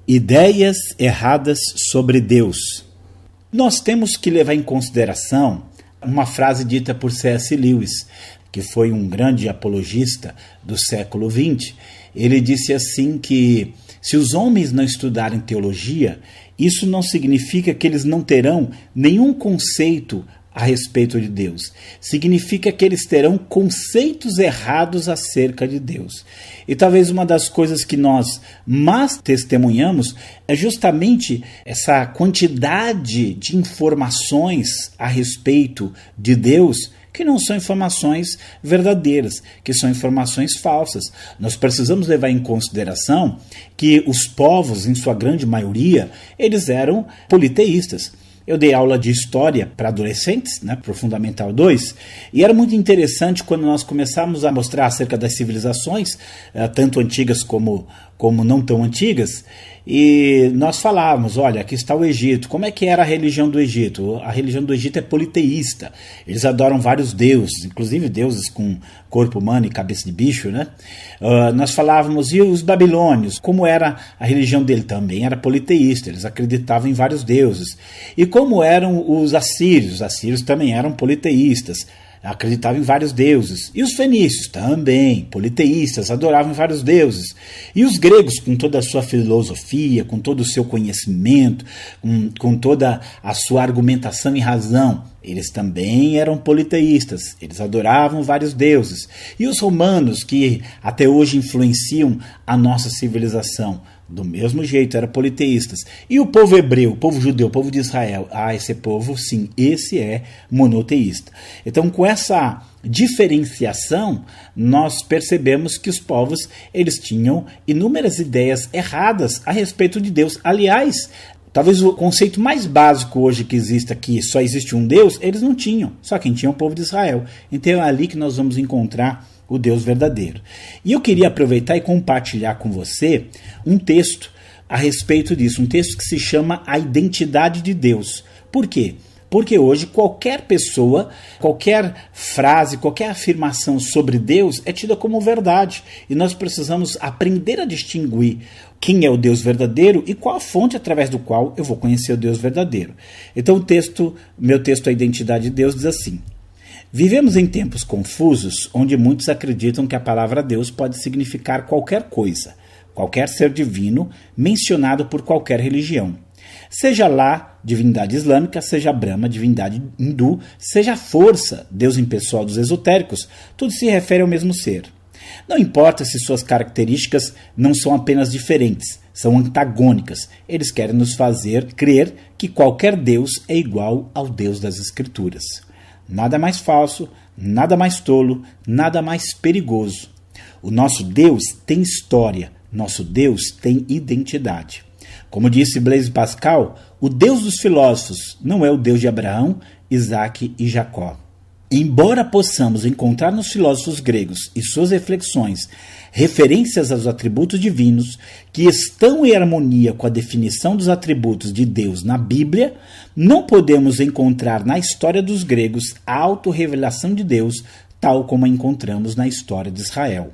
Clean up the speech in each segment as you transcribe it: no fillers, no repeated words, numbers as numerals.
Ideias erradas sobre Deus. Nós temos que levar em consideração uma frase dita por C.S. Lewis, que foi um grande apologista do século XX. Ele disse assim que se os homens não estudarem teologia, isso não significa que eles não terão nenhum conceito a respeito de Deus. Significa que eles terão conceitos errados acerca de Deus. E talvez uma das coisas que nós mais testemunhamos é justamente essa quantidade de informações a respeito de Deus que não são informações verdadeiras, que são informações falsas. Nós precisamos levar em consideração que os povos, em sua grande maioria, eles eram politeístas. Eu dei aula de história para adolescentes, para o Fundamental 2, e era muito interessante quando nós começamos a mostrar acerca das civilizações, tanto antigas como não tão antigas, e nós falávamos, olha, aqui está o Egito. Como é que era a religião do Egito? A religião do Egito é politeísta. Eles adoram vários deuses, inclusive deuses com corpo humano e cabeça de bicho, nós falávamos, e os babilônios? Como era a religião dele? Também era politeísta. Eles acreditavam em vários deuses. E como eram os assírios? Os assírios também eram politeístas. Acreditavam em vários deuses. E os fenícios também, politeístas, adoravam vários deuses. E os gregos, com toda a sua filosofia, com todo o seu conhecimento, com toda a sua argumentação e razão, eles também eram politeístas, eles adoravam vários deuses. E os romanos, que até hoje influenciam a nossa civilização, do mesmo jeito, eram politeístas. E o povo hebreu, o povo judeu, o povo de Israel, esse povo, sim, esse é monoteísta. Então, com essa diferenciação, nós percebemos que os povos, eles tinham inúmeras ideias erradas a respeito de Deus. Aliás, talvez o conceito mais básico hoje que exista aqui, só existe um Deus, eles não tinham. Só quem tinha é o povo de Israel. Então é ali que nós vamos encontrar o Deus verdadeiro. E eu queria aproveitar e compartilhar com você um texto a respeito disso, um texto que se chama A Identidade de Deus. Por quê? Porque hoje qualquer pessoa, qualquer frase, qualquer afirmação sobre Deus é tida como verdade. E nós precisamos aprender a distinguir quem é o Deus verdadeiro e qual a fonte através do qual eu vou conhecer o Deus verdadeiro. Então meu texto A Identidade de Deus diz assim: vivemos em tempos confusos, onde muitos acreditam que a palavra Deus pode significar qualquer coisa, qualquer ser divino mencionado por qualquer religião. Seja lá divindade islâmica, seja Brahma, divindade hindu, seja a força, Deus impessoal dos esotéricos, tudo se refere ao mesmo ser. Não importa se suas características não são apenas diferentes, são antagônicas. Eles querem nos fazer crer que qualquer Deus é igual ao Deus das Escrituras. Nada mais falso, nada mais tolo, nada mais perigoso. O nosso Deus tem história, nosso Deus tem identidade. Como disse Blaise Pascal, o Deus dos filósofos não é o Deus de Abraão, Isaque e Jacó. Embora possamos encontrar nos filósofos gregos e suas reflexões referências aos atributos divinos que estão em harmonia com a definição dos atributos de Deus na Bíblia, não podemos encontrar na história dos gregos a autorrevelação de Deus tal como a encontramos na história de Israel.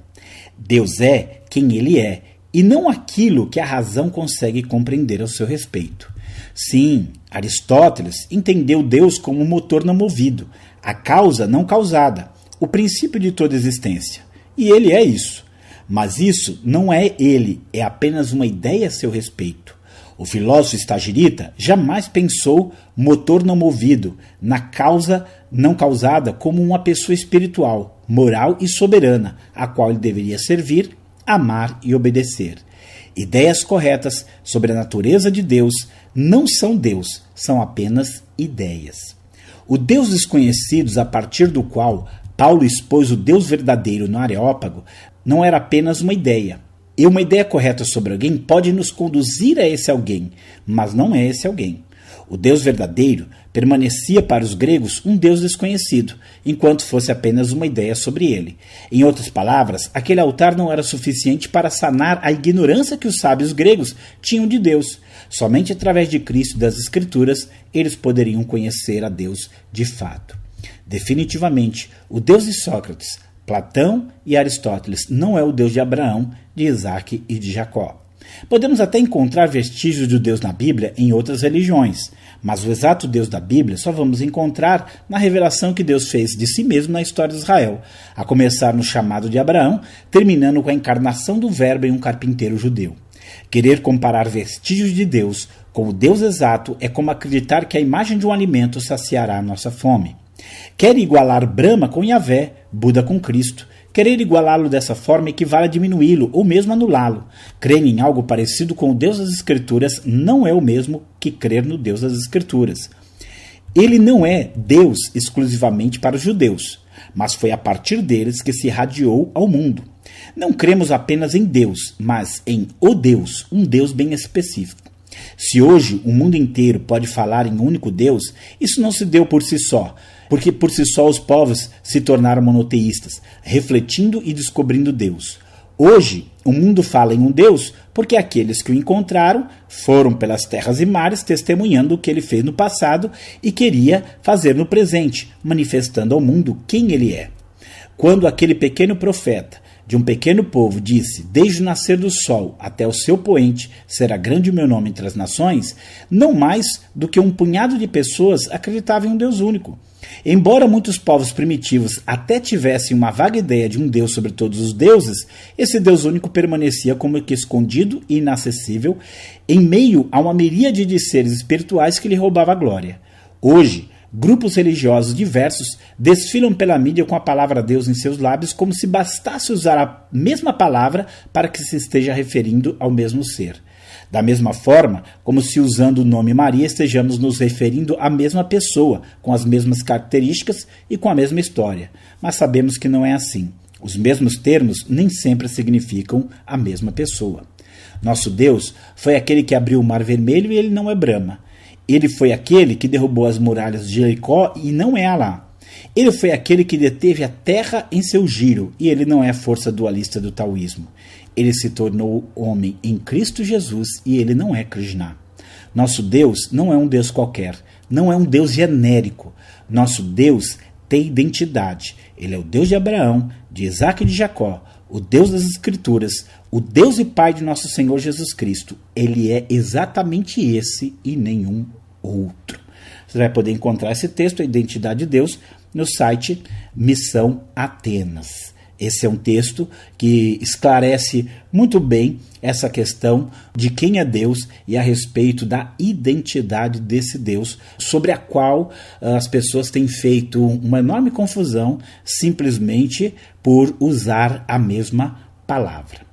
Deus é quem ele é e não aquilo que a razão consegue compreender ao seu respeito. Sim, Aristóteles entendeu Deus como um motor não movido, a causa não causada, o princípio de toda existência. E ele é isso. Mas isso não é ele, é apenas uma ideia a seu respeito. O filósofo estagirita jamais pensou motor não movido, na causa não causada como uma pessoa espiritual, moral e soberana, a qual ele deveria servir, amar e obedecer. Ideias corretas sobre a natureza de Deus não são Deus, são apenas ideias. O Deus desconhecido, a partir do qual Paulo expôs o Deus verdadeiro no Areópago, não era apenas uma ideia. E uma ideia correta sobre alguém pode nos conduzir a esse alguém, mas não é esse alguém. O Deus verdadeiro permanecia para os gregos um Deus desconhecido, enquanto fosse apenas uma ideia sobre ele. Em outras palavras, aquele altar não era suficiente para sanar a ignorância que os sábios gregos tinham de Deus. Somente através de Cristo e das Escrituras eles poderiam conhecer a Deus de fato. Definitivamente, o Deus de Sócrates, Platão e Aristóteles não é o Deus de Abraão, de Isaque e de Jacó. Podemos até encontrar vestígios de Deus na Bíblia em outras religiões, mas o exato Deus da Bíblia só vamos encontrar na revelação que Deus fez de si mesmo na história de Israel, a começar no chamado de Abraão, terminando com a encarnação do Verbo em um carpinteiro judeu. Querer comparar vestígios de Deus com o Deus exato é como acreditar que a imagem de um alimento saciará a nossa fome. Quer igualar Brahma com Yahvé, Buda com Cristo. Querer igualá-lo dessa forma equivale a diminuí-lo ou mesmo anulá-lo. Crer em algo parecido com o Deus das Escrituras não é o mesmo que crer no Deus das Escrituras. Ele não é Deus exclusivamente para os judeus, mas foi a partir deles que se irradiou ao mundo. Não cremos apenas em Deus, mas em o Deus, um Deus bem específico. Se hoje o mundo inteiro pode falar em um único Deus, isso não se deu por si só, porque por si só os povos se tornaram monoteístas, refletindo e descobrindo Deus. Hoje o mundo fala em um Deus porque aqueles que o encontraram foram pelas terras e mares testemunhando o que ele fez no passado e queria fazer no presente, manifestando ao mundo quem ele é. Quando aquele pequeno profeta de um pequeno povo disse: desde o nascer do sol até o seu poente será grande o meu nome entre as nações, não mais do que um punhado de pessoas acreditavam em um Deus único. Embora muitos povos primitivos até tivessem uma vaga ideia de um Deus sobre todos os deuses, esse Deus único permanecia como que escondido e inacessível em meio a uma miríade de seres espirituais que lhe roubava a glória. Hoje, grupos religiosos diversos desfilam pela mídia com a palavra Deus em seus lábios como se bastasse usar a mesma palavra para que se esteja referindo ao mesmo ser. Da mesma forma, como se usando o nome Maria estejamos nos referindo à mesma pessoa, com as mesmas características e com a mesma história. Mas sabemos que não é assim. Os mesmos termos nem sempre significam a mesma pessoa. Nosso Deus foi aquele que abriu o Mar Vermelho e ele não é Brahma. Ele foi aquele que derrubou as muralhas de Jericó e não é Alá. Ele foi aquele que deteve a terra em seu giro e ele não é a força dualista do taoísmo. Ele se tornou homem em Cristo Jesus e ele não é Krishna. Nosso Deus não é um Deus qualquer, não é um Deus genérico. Nosso Deus tem identidade. Ele é o Deus de Abraão, de Isaac e de Jacó, o Deus das Escrituras, o Deus e Pai de nosso Senhor Jesus Cristo. Ele é exatamente esse e nenhum outro. Você vai poder encontrar esse texto, a identidade de Deus, no site Missão Atenas. Esse é um texto que esclarece muito bem essa questão de quem é Deus e a respeito da identidade desse Deus, sobre a qual as pessoas têm feito uma enorme confusão simplesmente por usar a mesma palavra.